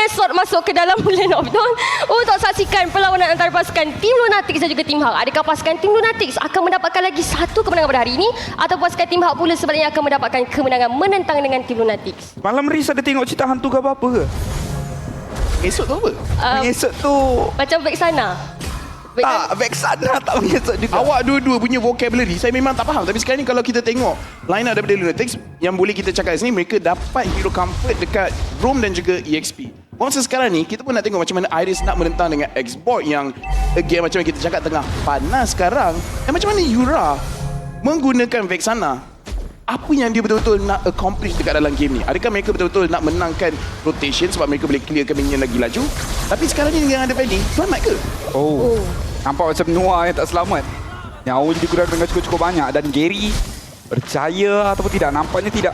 slot masuk ke dalam Lane of Dawn untuk saksikan perlawanan antara pasukan Team Lunatics dan juga Team Hawk. Adakah pasukan Team Lunatics akan mendapatkan lagi satu kemenangan pada hari ini atau pasukan Team Hawk pula sebaliknya akan mendapatkan kemenangan menentang dengan Team Lunatics? Malam Riz ada tengok cerita hantu ke apa-apa ke? Esok tu apa? Esok tu Macam Vexana. tak, Vexana tak mengesok juga. Awak dua-dua punya vocabulary saya memang tak faham. Tapi sekarang ni kalau kita tengok line up daripada Lunatics, yang boleh kita cakap di sini, mereka dapat hero comfort dekat Roam dan juga EXP. Masa sekarang ni kita pun nak tengok macam mana Iris nak menentang dengan Xbox yang again macam yang kita cakap tengah panas sekarang. Dan macam mana Yura menggunakan Vexana. Apa yang dia betul-betul nak accomplish dekat dalam game ni? Adakah mereka betul-betul nak menangkan rotation sebab mereka boleh clearkan minion lagi laju? Tapi sekarang ni yang ada Fanny, selamat ke? Oh. Nampak macam Noah yang tak selamat. Nyawa jadi kurang dengan cukup-cukup banyak. Dan Gary berjaya ataupun tidak, nampaknya tidak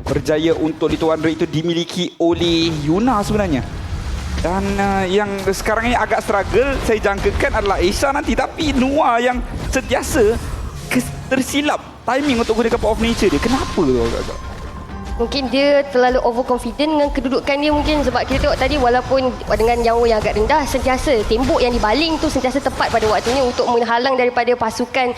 berjaya untuk di 200 itu dimiliki oleh Yuna sebenarnya. Dan yang sekarang ini agak struggle saya jangkakan adalah Aisha nanti. Tapi Noah yang sentiasa tersilap timing untuk gunakan Power of Nature dia. Kenapa tu agak-agak? Mungkin dia terlalu overconfident dengan kedudukan dia mungkin sebab kita tengok tadi walaupun dengan nyawa yang agak rendah sentiasa tembok yang dibaling tu sentiasa tepat pada waktunya untuk menghalang daripada pasukan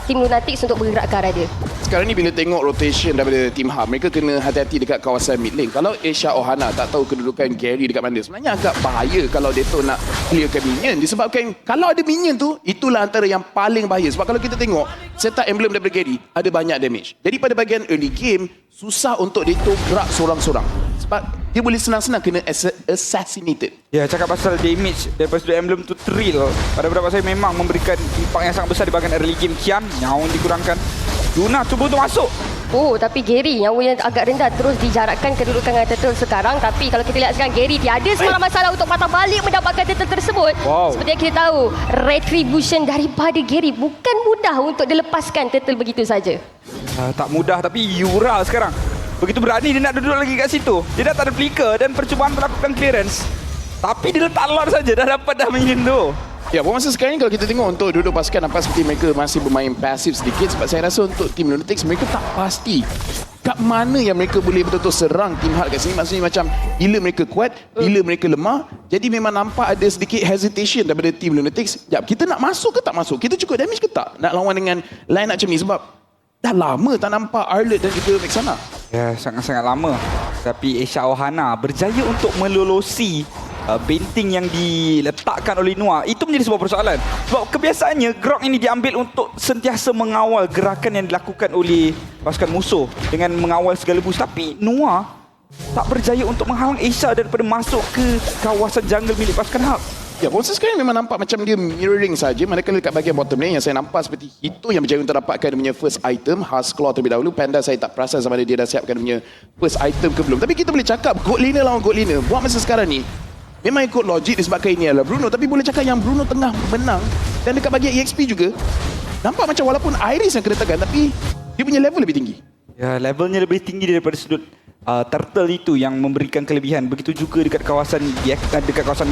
Team Lunatics untuk bergerak ke arah dia. Sekarang ni bila tengok rotation daripada Team Hub, mereka kena hati-hati dekat kawasan mid lane. Kalau Aisha Ohana tak tahu kedudukan Gary dekat mana, sebenarnya agak bahaya kalau Deto nak clearkan minion. Disebabkan kalau ada minion tu, itulah antara yang paling bahaya. Sebab kalau kita tengok setup emblem daripada Gary, ada banyak damage. Jadi pada bahagian early game, susah untuk Deto gerak seorang-seorang. Sebab dia boleh senang-senang kena assassinated. Ya, cakap pasal damage daripada sudut emblem tu thrill. Pada pendapat saya memang memberikan impak yang sangat besar di bahagian early game. Kian, nyawa dikurangkan. Yuna cuba untuk masuk. Oh, tapi Gary nyawa yang agak rendah terus dijarakkan kedudukan dengan turtle sekarang. Tapi kalau kita lihat sekarang, Gary tiada semalam masalah untuk patah balik mendapatkan turtle tersebut. Wow. Seperti yang kita tahu, retribution daripada Gary bukan mudah untuk dilepaskan turtle begitu saja. Tak mudah, tapi Yura sekarang begitu berani dia nak duduk lagi kat situ. Dia dah tak ada flicker dan percubaan melakukan clearance. Tapi dia letak lord saja dah dapat dah minion tu. Ya, masa sekarang ni kalau kita tengok untuk duduk pasukan, nampak seperti mereka masih bermain pasif sedikit. Sebab saya rasa untuk Team Lunatics, mereka tak pasti kat mana yang mereka boleh betul-betul serang Team Hard kat sini. Maksudnya macam bila mereka kuat, bila mereka lemah. Jadi memang nampak ada sedikit hesitation daripada Team Lunatics. Jap, kita nak masuk ke tak masuk? Kita cukup damage ke tak nak lawan dengan line up macam ni? Sebab dah lama tak nampak Arlette dan juga Vexana. Ya, sangat-sangat lama. Tapi Aisha Ohana berjaya untuk melolosi benteng yang diletakkan oleh Noah. Itu menjadi sebuah persoalan. Sebab kebiasaannya Grok ini diambil untuk sentiasa mengawal gerakan yang dilakukan oleh pasukan musuh dengan mengawal segala boost. Tapi Noah tak berjaya untuk menghalang Aisha daripada masuk ke kawasan jungle milik pasukan Hub. Ya, Monster sekarang memang nampak macam dia mirroring saja. Manakala dekat bahagian bottom lane yang saya nampak seperti itu yang berjaya untuk dapatkan dia punya first item, Husk Claw terlebih dahulu. Panda saya tak perasan sama ada dia dah siapkan dia punya first item ke belum. Tapi kita boleh cakap God Laner lawan God Laner. Buat masa sekarang ni, memang ikut logik disebabkan ini adalah Bruno. Tapi boleh cakap yang Bruno tengah menang. Dan dekat bahagian EXP juga, nampak macam walaupun Iris yang kena tekan, tapi dia punya level lebih tinggi. Ya, levelnya lebih tinggi daripada sudut turtle itu yang memberikan kelebihan. Begitu juga dekat kawasan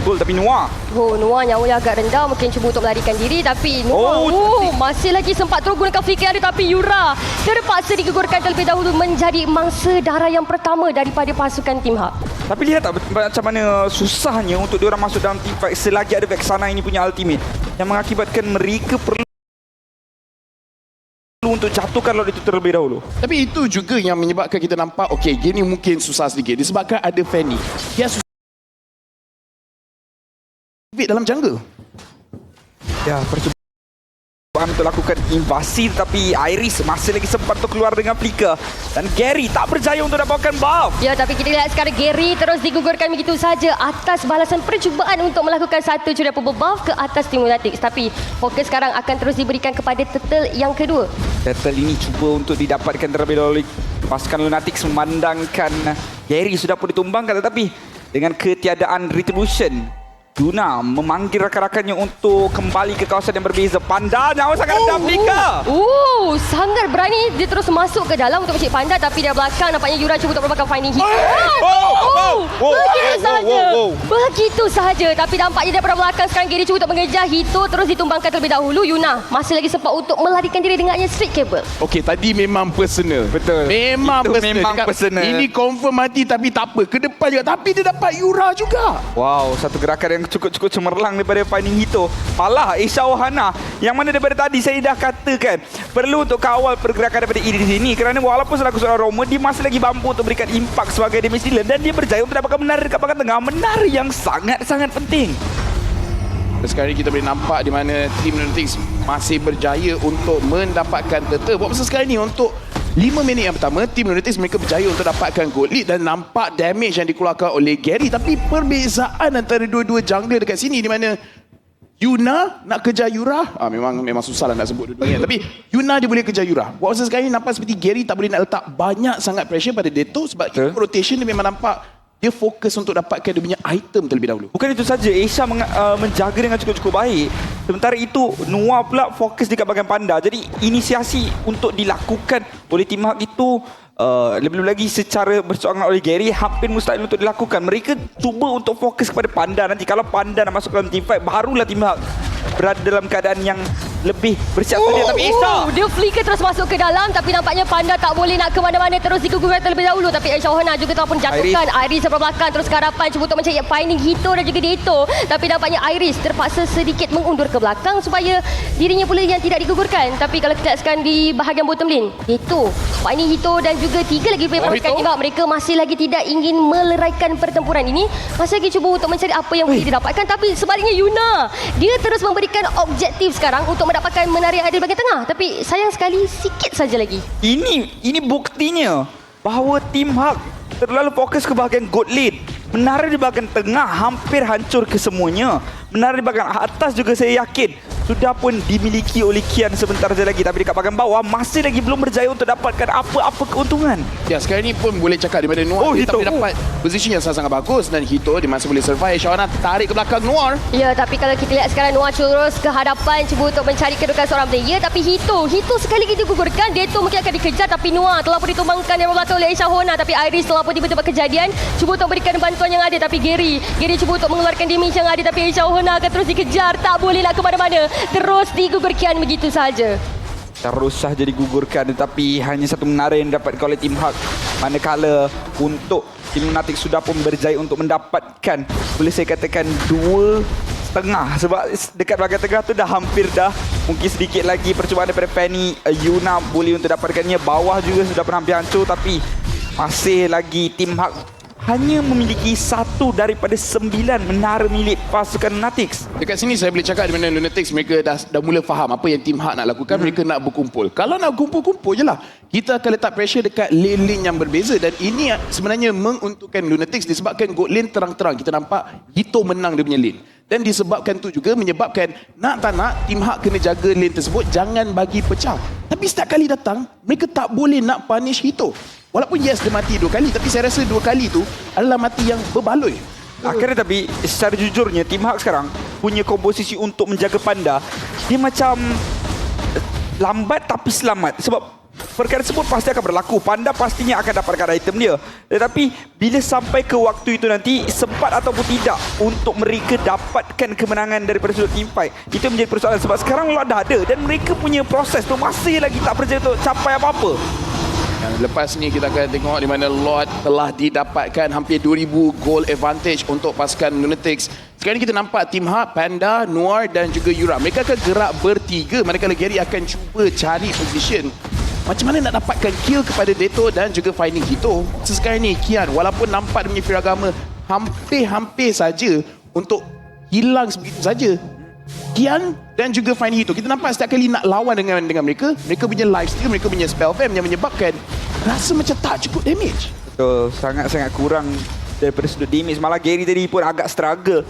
gold. Tapi Noah Noah nyawa agak rendah, mungkin cuba untuk melarikan diri. Tapi Noah masih lagi sempat terus gunakan flicker ada. Tapi Yura terpaksa digugurkan terlebih dahulu menjadi mangsa darah yang pertama daripada pasukan Team Hub. Tapi lihat tak macam mana susahnya untuk diorang masuk dalam team fight selagi ada Vexana ini punya ultimate yang mengakibatkan mereka perlu untuk jatuhkan Lord itu terlebih dahulu. Tapi itu juga yang menyebabkan kita nampak, okey, game ni mungkin susah sedikit. Disebabkan ada Fanny. Dia susah dalam jungle. Ya, percubaan untuk lakukan invasi, tapi Iris masih lagi sempat untuk keluar dengan flicker. Dan Gary tak berjaya untuk dapatkan buff. Ya, tapi kita lihat sekarang Gary terus digugurkan begitu saja atas balasan percubaan untuk melakukan satu curi buff ke atas Team Lunatics. Tapi fokus sekarang akan terus diberikan kepada turtle yang kedua. Turtle ini cuba untuk didapatkan terlebih dahulu. Pasukan Lunatics memandangkan Gary sudah pun ditumbangkan, tetapi dengan ketiadaan retribution, Yuna memanggil rakan-rakannya untuk kembali ke kawasan yang berbeza. Panda nyawa sangat rendah flicker. Sangat berani dia terus masuk ke dalam untuk mencari Panda, tapi dari belakang nampaknya Yura cuba untuk melakukan finding hit. Begitu saja. Begitu sahaja. Tapi nampaknya daripada belakang sekarang Gary cuba untuk mengejar Hito, terus ditumbangkan terlebih dahulu. Yuna masih lagi sempat untuk melarikan diri dengannya street cable. Okey, tadi memang personal. Betul. Memang Itu personal. memang Cakap, personal. Ini confirm mati tapi tak apa. Ke depan juga. Tapi dia dapat Yura juga. Wow, satu gerakan yang cukup-cukup cemerlang daripada Finding Hito. Palah Isha Ohana, yang mana daripada tadi saya dah katakan perlu untuk kawal pergerakan daripada Iri di sini, kerana walaupun selaku seorang Roma, dia masih lagi mampu untuk berikan impak sebagai damage dealer dan dia berjaya untuk dapatkan menara dekat bahagian tengah. Menara yang sangat-sangat penting. Dan sekarang ni kita boleh nampak di mana Team Lunatics masih berjaya untuk mendapatkan turtle. Buat masa sekarang ni untuk 5 minit yang pertama, Team Lunatics mereka berjaya untuk dapatkan gold lead dan nampak damage yang dikeluarkan oleh Gary. Tapi perbezaan antara dua-dua jungler dekat sini di mana Yuna nak kejar Yura, memang susah lah nak sebut dua-duanya. Tapi Yuna dia boleh kejar Yura. Buat masa sekarang ni nampak seperti Gary tak boleh nak letak banyak sangat pressure pada Deto sebab rotation dia memang nampak dia fokus untuk dapatkan dia punya item terlebih dahulu. Bukan itu saja, Asia menjaga dengan cukup-cukup baik. Sementara itu, Noah pula fokus dekat bahagian panda. Jadi, inisiasi untuk dilakukan oleh tim Hak itu lebih-lebih lagi secara bersorangan oleh Gary hampir mustahil untuk dilakukan. Mereka cuba untuk fokus kepada panda. Nanti kalau panda nak masuk dalam team fight, barulah tim Hak berada dalam keadaan yang lebih bersiap sedia. Tapi Asia, Dia flicker terus masuk ke dalam, tapi nampaknya panda tak boleh nak ke mana-mana, terus digugurkan terlebih dahulu. Tapi Aisyah Ohana juga telah pun jatuhkan Iris sebelah belakang, terus ke hadapan cuba untuk mencari Finding Hito dan juga Deto. Tapi nampaknya Iris terpaksa sedikit mengundur ke belakang supaya dirinya pula yang tidak digugurkan. Tapi kalau kita lihatkan di bahagian bottom lane, Deto, Finding Hito dan juga 3 lagi pasukan Ibak, mereka masih lagi tidak ingin meleraikan pertempuran ini. Masih lagi cuba untuk mencari apa yang boleh didapatkan. Tapi sebaliknya Yuna, dia terus memberikan objektif sekarang untuk mendapatkan menara yang ada di bahagian tengah. Tapi sayang sekali sikit saja lagi. ini buktinya bahawa tim Hak terlalu fokus ke bahagian gold lead. Menara di bahagian tengah hampir hancur kesemuanya. Menara di bahagian atas juga saya yakin sudah pun dimiliki oleh Kian sebentar saja lagi. Tapi dekat bahagian bawah masih lagi belum berjaya untuk dapatkan apa-apa keuntungan. Ya, sekarang ni pun boleh cakap daripada Noir dia tak boleh dapat position yang sangat-sangat bagus dan Hito dia masih boleh survive. Shawana tarik ke belakang Noir. Ya, tapi kalau kita lihat sekarang Noah terus ke hadapan cuba untuk mencari kedudukan seorang player. Tapi Hito sekali lagi digugurkan. Deto mungkin akan dikejar tapi Noah telah pun ditumbangkan dari belakang oleh Aisyah Ohana. Tapi Iris telah pun tiba-tiba kejadian cuba untuk memberikan bantuan yang ada. Tapi Gary cuba untuk mengeluarkan damage yang ada. Tapi Aisyah Ohana akan terus dikejar. Tak boleh nak ke mana-mana. Terus digugurkan begitu saja. Terus sahaja digugurkan, tetapi hanya satu menara yang dapat oleh tim Hak. Manakala untuk tim Lunatic sudah pun berjaya untuk mendapatkan, boleh saya katakan 2,5. Sebab dekat bahagian tengah tu dah hampir dah. Mungkin sedikit lagi percubaan daripada Fanny. Yuna boleh untuk dapatkannya. Bawah juga sudah pun hampir hancur, tapi masih lagi tim Hak hanya memiliki 1 daripada 9 menara milik pasukan Lunatics. Dekat sini saya boleh cakap di mana Lunatics mereka dah mula faham apa yang Team Hak nak lakukan. Mereka nak berkumpul. Kalau nak kumpul je lah. Kita akan letak pressure dekat lane-lane yang berbeza dan ini sebenarnya menguntungkan Lunatics disebabkan gold lane terang-terang. Kita nampak Hito menang dia punya lane. Dan disebabkan tu juga menyebabkan nak tak nak Team Hak kena jaga lane tersebut, jangan bagi pecah. Tapi setiap kali datang, mereka tak boleh nak punish Hito. Walaupun yes dia mati 2 kali, tapi saya rasa 2 kali tu adalah mati yang berbaloi. Akhirnya tapi secara jujurnya Team Hak sekarang punya komposisi untuk menjaga panda. Dia macam lambat tapi selamat. Sebab perkara tersebut pasti akan berlaku. Panda pastinya akan dapatkan item dia. Tetapi bila sampai ke waktu itu nanti, sempat ataupun tidak untuk mereka dapatkan kemenangan daripada sudut team fight, itu menjadi persoalan. Sebab sekarang lot dah ada dan mereka punya proses tu masih lagi tak berjaya untuk capai apa-apa. Lepas ni kita akan tengok di mana Lord telah didapatkan hampir 2,000 goal advantage untuk pasukan Lunatics. Sekarang ni kita nampak Team Hak, Panda, Noir dan juga Yura. Mereka akan gerak bertiga manakala Gary akan cuba cari position. Macam mana nak dapatkan kill kepada Deto dan juga Finding Hito. Sekarang ni Kian walaupun nampak dia punya firagama hampir-hampir saja untuk hilang sebegitu saja. Kian dan juga Finding Hito, kita nampak setiap kali nak lawan dengan mereka punya lifesteal, mereka punya spell fam yang menyebabkan rasa macam tak cukup damage. Betul, sangat-sangat kurang daripada sudut damage. Malah Gary tadi pun agak struggle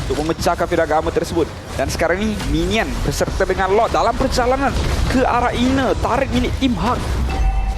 untuk memecahkan firagama tersebut. Dan sekarang ni Minion beserta dengan Lord dalam perjalanan ke arah inner tarik milik Team Hak.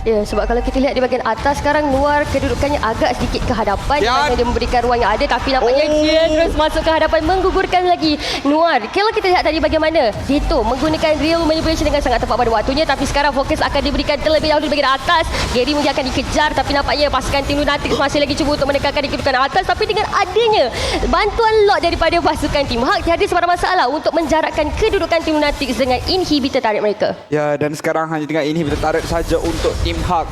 Ya, sebab kalau kita lihat di bahagian atas sekarang, Noir kedudukannya agak sedikit ke hadapan. Ya. Dia memberikan ruang yang ada, tapi nampaknya dia terus masuk ke hadapan, menggugurkan lagi Noir. Kalau kita lihat tadi bagaimana Deto menggunakan real manipulation dengan sangat tepat pada waktunya, tapi sekarang fokus akan diberikan terlebih dahulu di bahagian atas. Gary mungkin akan dikejar, tapi nampaknya pasukan tim Lunatics masih lagi cuba untuk menekankan di kedudukan atas, tapi dengan adanya bantuan lot daripada pasukan tim Hak, tiada sebarang masalah untuk menjarakkan kedudukan tim Lunatics dengan inhibitor turret mereka. Ya, dan sekarang hanya dengan ini turret saja untuk tim Hak.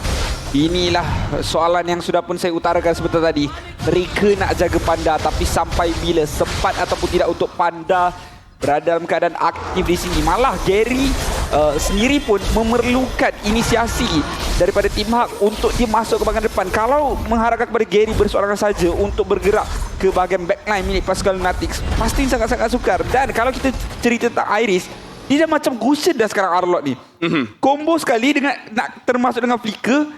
Inilah soalan yang sudah pun saya utarakan sebentar tadi. Mereka nak jaga Panda, tapi sampai bila sempat ataupun tidak untuk Panda berada dalam keadaan aktif di sini. Malah Gary sendiri pun memerlukan inisiasi daripada tim Hak untuk dia masuk ke bahagian depan. Kalau mengharapkan kepada Gary berseorangan saja untuk bergerak ke bahagian backline milik pasukan Lunatics, pasti sangat-sangat sukar. Dan kalau kita cerita tentang Iris, dia dah macam gusir dah sekarang Arlott ni. Combo sekali dengan nak termasuk dengan flicker,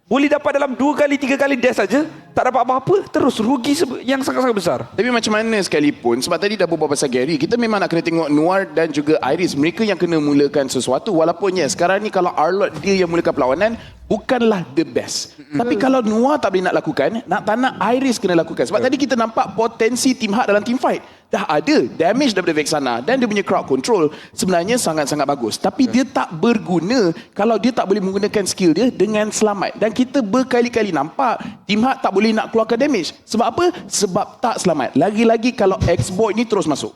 boleh dapat dalam 2 kali 3 kali dash saja, tak dapat apa-apa, terus rugi yang sangat-sangat besar. Tapi macam mana sekalipun, sebab tadi dah berbual pasal Gary, kita memang nak kena tengok Noir dan juga Iris, mereka yang kena mulakan sesuatu. Walaupun ya, sekarang ni kalau Arlott dia yang mulakan perlawanan, bukanlah the best. Tapi kalau Noir tak boleh nak lakukan, tak nak Iris kena lakukan. Sebab tadi kita nampak potensi tim Hak dalam team fight. Dah ada damage daripada Vexana dan dia punya crowd control sebenarnya sangat-sangat bagus. Tapi dia tak berguna kalau dia tak boleh menggunakan skill dia dengan selamat. Dan kita berkali-kali nampak tim Hak tak boleh nak keluarkan damage. Sebab apa? Sebab tak selamat. Lagi-lagi kalau X-Boy ni terus masuk.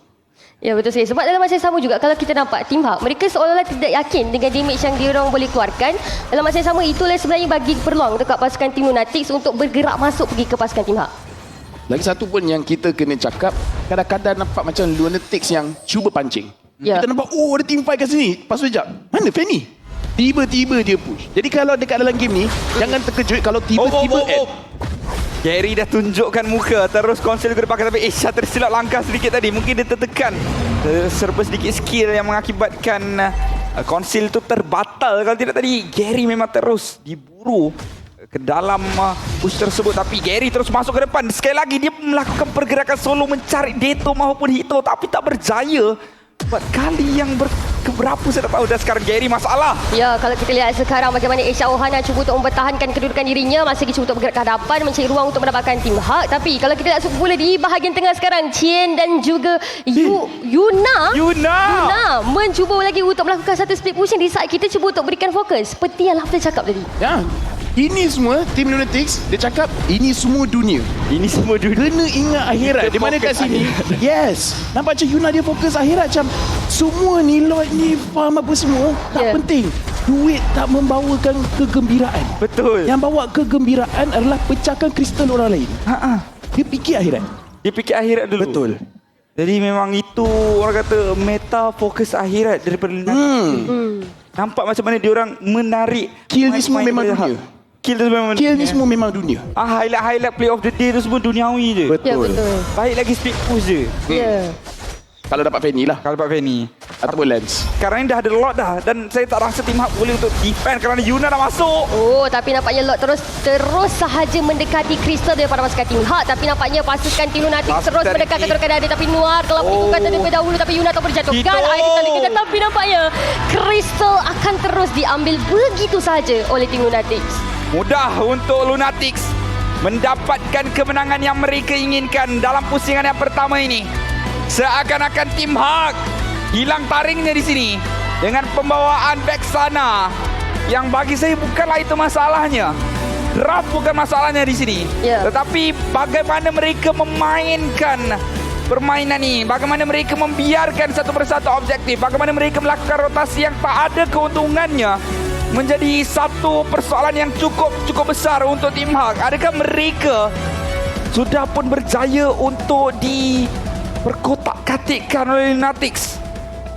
Ya, betul sekali. Sebab dalam masa yang sama juga, kalau kita nampak tim Hak, mereka seolah-olah tidak yakin dengan damage yang diorang boleh keluarkan. Dalam masa yang sama, itulah sebenarnya bagi peluang dekat pasukan tim Lunatics untuk bergerak masuk pergi ke pasukan tim Hak. Lagi satu pun yang kita kena cakap, kadang-kadang nampak macam Lunatics yang cuba pancing. Ya. Kita nampak, ada team fight kat sini. Lepas tu sekejap, mana Fanny? Tiba-tiba dia push. Jadi kalau dekat dalam game ni, jangan terkejut kalau tiba-tiba Gary dah tunjukkan muka, terus konsil ke depan, tapi Isha tersilap langkah sedikit tadi. Mungkin dia tertekan, serba sedikit skill yang mengakibatkan konsil tu terbatal. Kalau tidak tadi, Gary memang terus diburu ke dalam push tersebut, tapi Gary terus masuk ke depan. Sekali lagi dia melakukan pergerakan solo mencari Deto maupun Hito, tapi tak berjaya. Buat kali yang keberapa saya tak tahu. Dan sekarang Gary masalah. Ya, kalau kita lihat sekarang bagaimana Isha Ohana cuba untuk mempertahankan kedudukan dirinya, masih cuba untuk bergerak ke hadapan, mencari ruang untuk mendapatkan tim Hak. Tapi kalau kita lihat pula di bahagian tengah sekarang, Chien dan juga Yuna mencuba lagi untuk melakukan satu split pushing di saat kita cuba untuk berikan fokus. Seperti yang Lafter cakap tadi. Ya, ini semua tim Lunatics, dia cakap ini semua dunia. Ini semua dunia. Kena ingat akhirat. Di mana kat sini? Yes. Nampak macam Yuna dia fokus akhirat, macam semua ni Lloyd ni faham apa semua tak penting. Duit tak membawakan kegembiraan. Betul. Yang bawa kegembiraan adalah pecahkan kristal orang lain. Dia fikir akhirat. Dia fikir akhirat dulu. Betul. Jadi memang itu orang kata meta fokus akhirat daripada nampak macam mana diorang menarik. Kill ni semua memang dunia. Kill ni semua memang dunia. Highlight play of the day tu semua duniawi je. Betul. Ya, betul. Baik lagi speed push je. Ya. Kalau dapat Fanny lah. Kalau dapat Fanny ataupun Lance. Sekarang ni dah ada lot dah, dan saya tak rasa tim Hak boleh untuk defend kerana Yuna dah masuk. Tapi nampaknya Lot terus sahaja mendekati kristal daripada pasukan tim Hak. Tapi nampaknya pasukan tim Lunatics terus mendekat ke kedudukan ada. Tapi Noir telah melakukan terlebih dahulu, tapi Yuna tak berjatuhkan. Iris tak dikejar, tapi nampaknya kristal akan terus diambil begitu sahaja oleh tim Lunatics. Mudah untuk Lunatics mendapatkan kemenangan yang mereka inginkan dalam pusingan yang pertama ini. Seakan-akan tim Hak hilang taringnya di sini dengan pembawaan Vexana yang bagi saya bukanlah itu masalahnya. Draft bukan masalahnya di sini. Tetapi bagaimana mereka memainkan permainan ini, bagaimana mereka membiarkan satu persatu objektif, bagaimana mereka melakukan rotasi yang tak ada keuntungannya, menjadi satu persoalan yang cukup besar untuk tim Hak. Adakah mereka sudah pun berjaya untuk diperkotak-katikkan oleh Lunatics?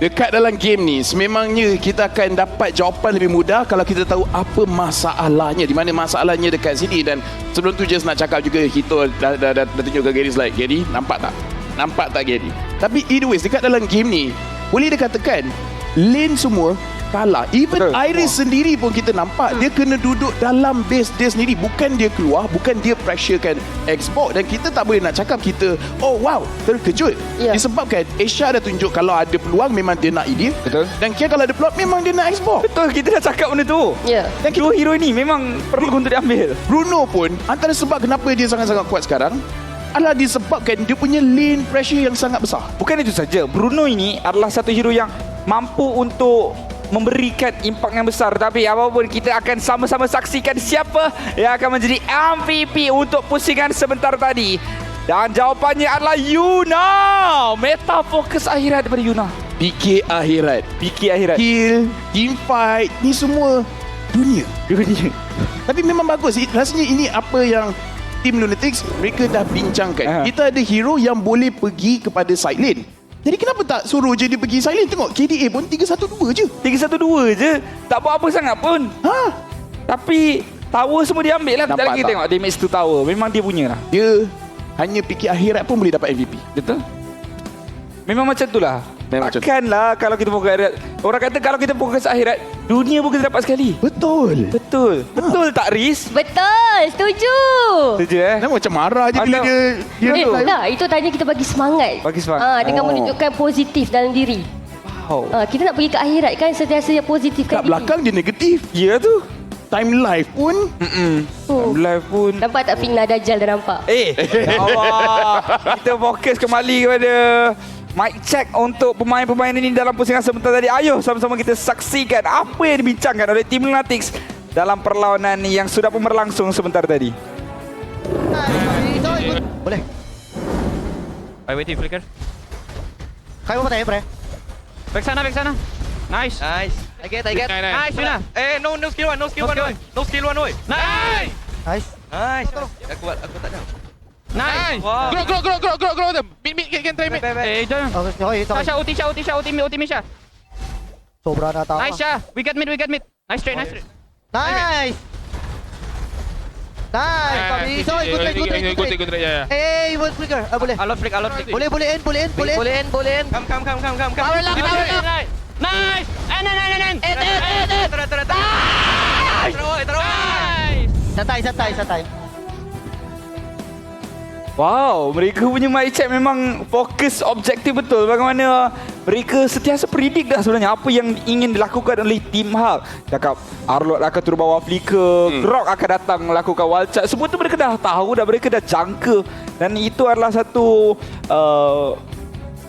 Dekat dalam game ni, sememangnya kita akan dapat jawapan lebih mudah kalau kita tahu apa masalahnya, di mana masalahnya dekat sini. Dan sebelum tu just nak cakap juga, Hito dah tunjuk ke Gary slide. Gary, nampak tak? Nampak tak Gary? Tapi anyways, dekat dalam game ni, boleh dikatakan lane semua kalah. Even Betul. Iris sendiri pun kita nampak dia kena duduk dalam base dia sendiri. Bukan dia keluar, bukan dia pressurekan Xbox. Dan kita tak boleh nak cakap kita, oh wow, terkejut. Ya. Disebabkan Asia dah tunjuk kalau ada peluang memang dia nak Edith. Betul. Dan Kia kalau ada peluang memang dia nak Xbox. Betul, kita dah cakap benda tu. Ya. Dan Dua hero ni memang perlu untuk diambil. Bruno pun antara sebab kenapa dia sangat-sangat kuat sekarang adalah disebabkan dia punya lane pressure yang sangat besar. Bukan itu saja, Bruno ini adalah satu hero yang mampu untuk memberikan impak yang besar. Tapi apapun, kita akan sama-sama saksikan siapa yang akan menjadi MVP untuk pusingan sebentar tadi. Dan jawapannya adalah Yuna. Meta fokus akhirat daripada Yuna. PK akhirat, PK akhirat. kill, team fight, ni semua dunia. Tapi memang bagus. Rasanya ini apa yang Team Lunatics mereka dah bincangkan. Kita ada hero yang boleh pergi kepada side lane. Jadi kenapa tak suruh je dia pergi side lane? Tengok KDA pun 3-1-2 je. 3-1-2 je. Tak buat apa sangat pun. Tapi tower semua dia ambil lah. Sekejap Nampak lagi tak? tengok damage tu tower. Memang dia punya lah. Dia hanya fikir akhirat pun boleh dapat MVP. Betul? Memang macam tu lah. Memang macam tu. Takkanlah kalau kita fokus akhirat. Orang kata kalau kita fokus akhirat, dunia pun kita dapat sekali. Betul. Betul. Betul tak, Riz? Betul, setuju. Setuju Nampak macam marah je bila Atau- dia Nah, itu tanya kita bagi semangat. Bagi semangat. Dengan Oh. menunjukkan positif dalam diri. Wow. Kita nak pergi ke akhirat kan, sentiasa yang positifkan kat belakang dia negatif. Ya tu. Time life pun Live pun. Nampak tak fitnah Dajjal dah nampak? Ya Allah. Kita fokus kembali kepada mic check untuk pemain-pemain ini dalam pusingan sebentar tadi. Ayo sama-sama kita saksikan apa yang dibincangkan oleh Team Lunatics dalam perlawanan yang sudah pun berlangsung sebentar tadi. Boleh. I waiting flicker. Kaya mo patay, pre. Back sana. Nice. Nice. I get. Nice, Yuna. No skill one, oi. No skill one, oi. Nice. Nice. Nice. Aku tak ada. Nice. Wow. Grow them. Mid, can try mid. Jangan. Okay, ito. Sasha, ulti Misha. Sobra na tao. Nice, Sha. We get mid. Nice straight. Nice. Nice. Isoy, good trade. Yeah. Hey, one flicker. Boleh. Alot flick. Boleh in. Boleh in. Come. Power lock. Nice. And. Tara. Nice. Santai. Wow, mereka punya mic check memang fokus objektif betul. Bagaimana mereka sentiasa predict dah sebenarnya apa yang ingin dilakukan oleh Team Hulk. Cakap Arlot akan turun bawah flicker, Grok akan datang melakukan wall charge. Semua tu mereka dah tahu dah, mereka dah jangka. Dan itu adalah satu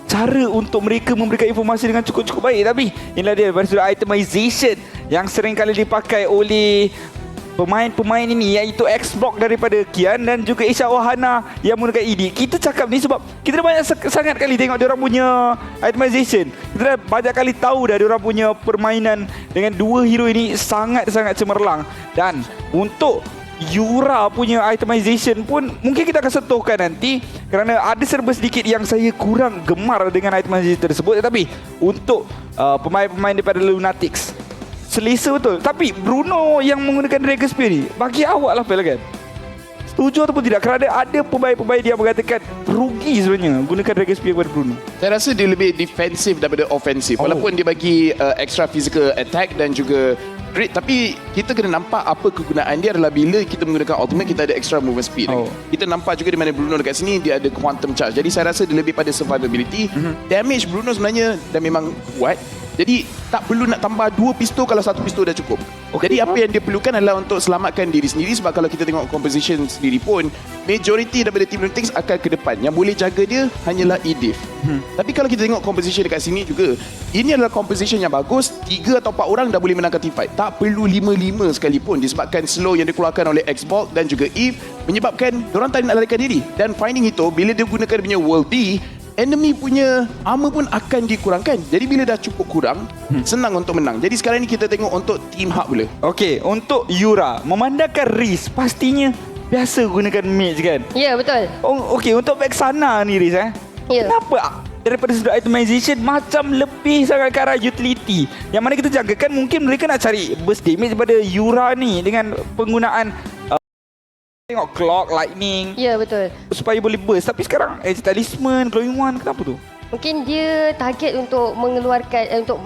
cara untuk mereka memberikan informasi dengan cukup baik. Tapi inilah dia daripada sudut itemization yang sering kali dipakai oleh pemain-pemain ini, iaitu X-Block daripada Kian dan juga Isha Wahana yang menggunakan ED. Kita cakap ni sebab kita dah banyak sangat kali tengok diorang punya itemization. Kita dah banyak kali tahu dah diorang punya permainan dengan dua hero ini sangat-sangat cemerlang. Dan untuk Yura punya itemization pun mungkin kita akan sentuhkan nanti, kerana ada serba sedikit yang saya kurang gemar dengan itemization tersebut. Tetapi untuk pemain-pemain daripada Lunatics, selesa betul. Tapi Bruno yang menggunakan Dragon Spear ni, bagi awak lah Fel kan, setuju ataupun tidak? Kerana ada pemain-pemain yang mengatakan rugi sebenarnya gunakan Dragon Spear kepada Bruno. saya rasa dia lebih defensif daripada offensif. Walaupun dia bagi extra physical attack dan juga crit, tapi kita kena nampak apa kegunaan dia adalah bila kita menggunakan ultimate, kita ada extra movement speed. Kita nampak juga di mana Bruno dekat sini dia ada quantum charge. Jadi saya rasa dia lebih pada survivability. Damage Bruno sebenarnya dah memang kuat. Jadi tak perlu nak tambah 2 pistol kalau 1 pistol dah cukup. Jadi apa yang dia perlukan adalah untuk selamatkan diri sendiri. Sebab kalau kita tengok composition sendiri pun, majority daripada Team Lunatics akan ke depan. Yang boleh jaga dia hanyalah Edith. Tapi kalau kita tengok composition dekat sini juga, ini adalah composition yang bagus. 3 atau 4 orang dah boleh menangkan team fight. Tak perlu 5-5 sekalipun, disebabkan slow yang dikeluarkan oleh Xbox dan juga Eve menyebabkan diorang tak nak larikan diri. Dan finding itu, bila dia gunakan dia punya World D, enemy punya armor pun akan dikurangkan. Jadi bila dah cukup kurang, senang untuk menang. Jadi sekarang ni kita tengok untuk Team Hulk pula. Okey, untuk Yura, memandangkan Riz, pastinya biasa gunakan mage kan? Ya, betul. Okey, untuk Vexana ni Riz Ya. kenapa daripada sudut itemization macam lebih sangat ke arah utility, yang mana kita jangkakan mungkin mereka nak cari burst damage daripada Yura ni dengan penggunaan tengok clock, lightning Ya, betul. supaya boleh burst. Tapi sekarang talisman, glowing one, kenapa tu? Mungkin dia target untuk mengeluarkan untuk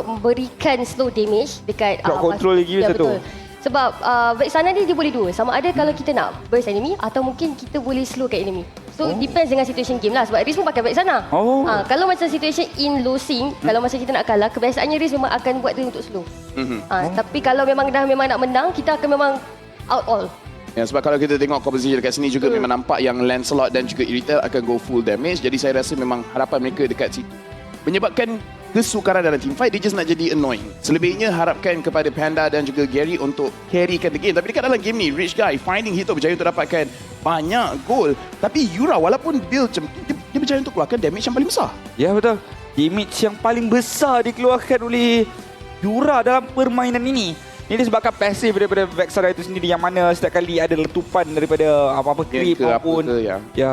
memberikan slow damage dekat Crowd control lagi ya, macam tu. betul. Sebab Vexana ni dia boleh dua. Sama ada kalau kita nak burst enemy atau mungkin kita boleh slow kat enemy. So depends dengan situation game lah. Sebab Riz pun pakai Vexana. Kalau macam situation in low sync, kalau masa kita nak kalah, kebiasaannya Riz memang akan buat dia untuk slow. Tapi kalau memang nak menang, kita akan memang out all. Ya, sebab kalau kita tengok komposisi dekat sini juga memang nampak yang Lancelot dan juga Irithel akan go full damage. Jadi saya rasa memang harapan mereka dekat situ menyebabkan kesukaran dalam team fight. Dia just nak jadi annoying. Selebihnya harapkan kepada Panda dan juga Gary untuk carrykan the game. Tapi dekat dalam game ni, Rich Guy finding Hito berjaya untuk dapatkan banyak gol. Tapi Yura walaupun build macam tu, dia berjaya untuk keluarkan damage yang paling besar. Ya betul. Damage yang paling besar dikeluarkan oleh Yura dalam permainan ini. Ini disebabkan pasif daripada Vexana itu sendiri, yang mana setiap kali ada letupan daripada apa-apa creep maupun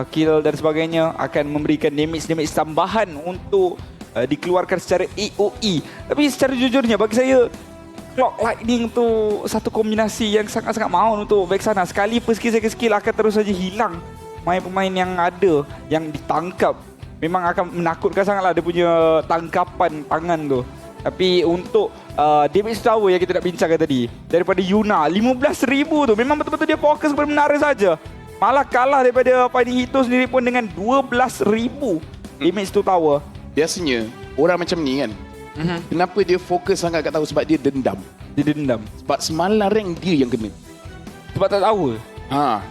kill dan sebagainya akan memberikan damage tambahan untuk dikeluarkan secara AOE. Tapi secara jujurnya bagi saya, Clock Lightning tu satu kombinasi yang sangat-sangat maun untuk Vexana. Sekali per skill akan terus saja hilang. Pemain-pemain yang ada, yang ditangkap, memang akan menakutkan sangatlah dia punya tangkapan tangan tu. Tapi untuk damage tower yang kita nak bincangkan tadi, daripada Yuna 15,000 tu, memang betul-betul dia fokus pada menara saja. Malah kalah daripada Fighting Hito sendiri pun dengan 12,000 damage to tower. Biasanya orang macam ni kan, kenapa dia fokus sangat kat tower? Sebab dia dendam. Dia dendam. Sebab semalam rank dia yang kena. Sebab tak tahu.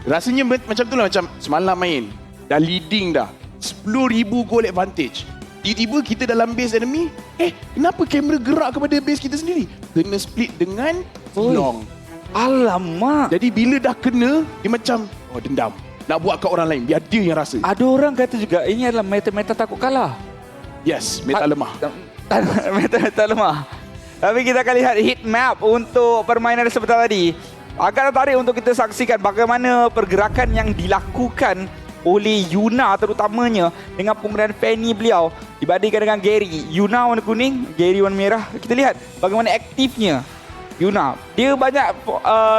Rasanya macam tu lah. Macam semalam main, dah leading dah, 10,000 goal advantage. Tiba-tiba kita dalam base enemy, kenapa kamera gerak kepada base kita sendiri? Kena split dengan Long. Alamak. Jadi bila dah kena, dia macam dendam. Nak buat kat orang lain, biar dia yang rasa. Ada orang kata juga ini adalah meta-meta takut kalah. Yes, meta lemah. Meta lemah. Tapi kita akan lihat heat map untuk permainan sebentar tadi. Agak tertarik untuk kita saksikan bagaimana pergerakan yang dilakukan oleh Yuna terutamanya dengan penggunaan Fanny beliau dibandingkan dengan Gary. Yuna warna kuning, Gary warna merah. Kita lihat bagaimana aktifnya Yuna. Dia banyak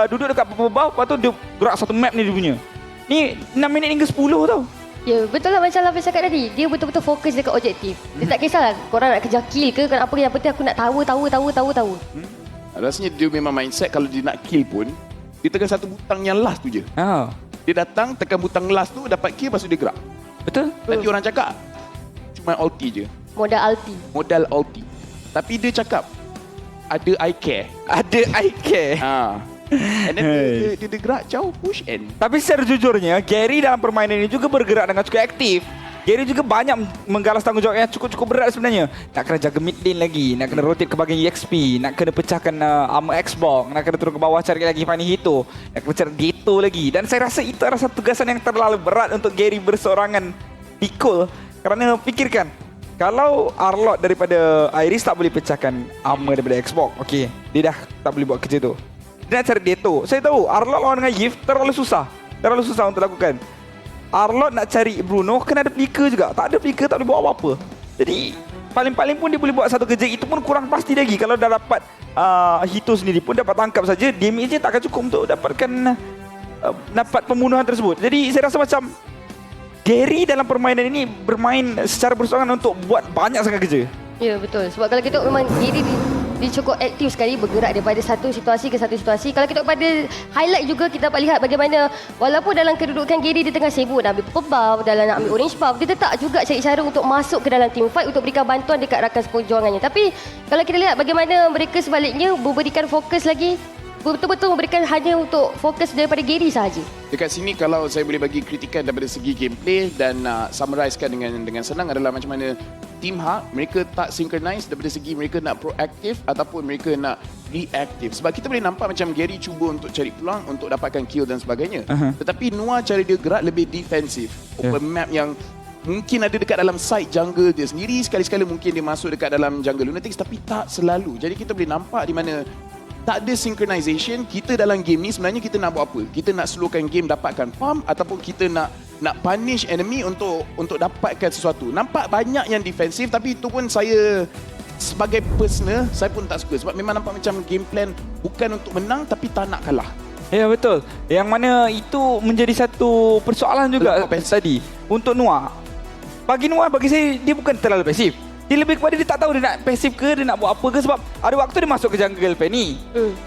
duduk dekat bawah, lepas tu dia gerak satu map ni dia punya. Ni 6 minit hingga 10 tau. Ya, betul lah macam Hafiz cakap tadi. Dia betul-betul fokus dekat objektif. Dia tak kisahlah korang nak kejar kill ke apa, yang penting aku nak tahu. Rasanya dia memang mindset kalau dia nak kill pun, dia tekan satu butang yang last tu je. Dia datang, tekan butang last tu, dapat kill, lepas tu dia gerak. Betul? Nanti orang cakap, cuma ulti je. Modal ulti. Tapi dia cakap, ada I care. And then dia gerak jauh, push end. Tapi secara jujurnya, Gary dalam permainan ini juga bergerak dengan cukup aktif. Gary juga banyak menggalas tanggungjawab yang cukup berat sebenarnya. Nak kena jaga mid lane lagi, nak kena rotate ke bahagian EXP, nak kena pecahkan armor Xbox, nak kena turun ke bawah cari lagi Fanny Hito, nak kena cari Geto lagi. Dan saya rasa itu adalah satu tugasan yang terlalu berat untuk Gary berseorangan pikul. Kerana fikirkan, kalau Arlot daripada Iris tak boleh pecahkan armor daripada Xbox, okey, dia dah tak boleh buat kerja tu. Dia nak cari Geto. Saya tahu Arlot lawan dengan Yves terlalu susah untuk lakukan. Arlot nak cari Bruno, kena ada flicker juga. Tak ada flicker, tak boleh buat apa-apa. Jadi, paling-paling pun dia boleh buat satu kerja. Itu pun kurang pasti lagi. Kalau dah dapat Hito sendiri pun dapat tangkap saja, damage-nya takkan cukup untuk dapatkan dapat pembunuhan tersebut. Jadi, saya rasa macam Gary dalam permainan ini bermain secara berseorangan untuk buat banyak sangat kerja. Ya, betul. Sebab kalau kita memang Gary dia cukup aktif sekali bergerak daripada satu situasi ke satu situasi. Kalau kita pada highlight juga, kita dapat lihat bagaimana walaupun dalam kedudukan Gary dia tengah sibuk nak ambil purple buff, dalam nak ambil orange buff, dia tetap juga cari cara untuk masuk ke dalam team fight untuk berikan bantuan dekat rakan seperjuangannya. Tapi kalau kita lihat bagaimana mereka sebaliknya memberikan fokus lagi, betul-betul memberikan hanya untuk fokus daripada Gary sahaja. Dekat sini kalau saya boleh bagi kritikan daripada segi gameplay dan summarizekan dengan senang adalah macam mana Team Hawk, mereka tak synchronize daripada segi mereka nak proaktif ataupun mereka nak reaktif. Sebab kita boleh nampak macam Gary cuba untuk cari peluang untuk dapatkan kill dan sebagainya. Tetapi Noah cara dia gerak lebih defensif. Open map yang mungkin ada dekat dalam side jungle dia sendiri. Sekali-sekala mungkin dia masuk dekat dalam jungle Lunatics, tapi tak selalu. Jadi kita boleh nampak di mana tak ada synchronization. Kita dalam game ni sebenarnya kita nak buat apa? Kita nak slowkan game, dapatkan farm, ataupun kita nak punish enemy untuk dapatkan sesuatu. Nampak banyak yang defensif, tapi itu pun saya sebagai personal, saya pun tak suka. Sebab memang nampak macam game plan bukan untuk menang tapi tak nak kalah. Ya, betul. Yang mana itu menjadi satu persoalan juga tadi untuk Noah. bagi Noah, bagi saya dia bukan terlalu pasif. Dia lebih kepada dia tak tahu dia nak pasif ke, dia nak buat apa ke, sebab ada waktu dia masuk ke jungle Fanny.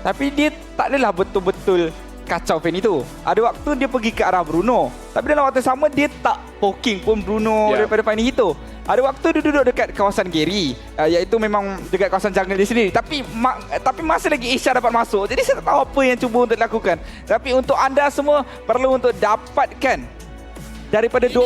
Tapi dia tak adalah betul-betul kacau Fanny tu. Ada waktu dia pergi ke arah Bruno. Tapi dalam waktu sama dia tak poking pun Bruno daripada Fanny itu. Ada waktu dia duduk dekat kawasan Gary, iaitu memang dekat kawasan jungle dia sendiri. Tapi masih lagi Isha dapat masuk. Jadi saya tak tahu apa yang cuba untuk dilakukan. Tapi untuk anda semua perlu untuk dapatkan daripada 12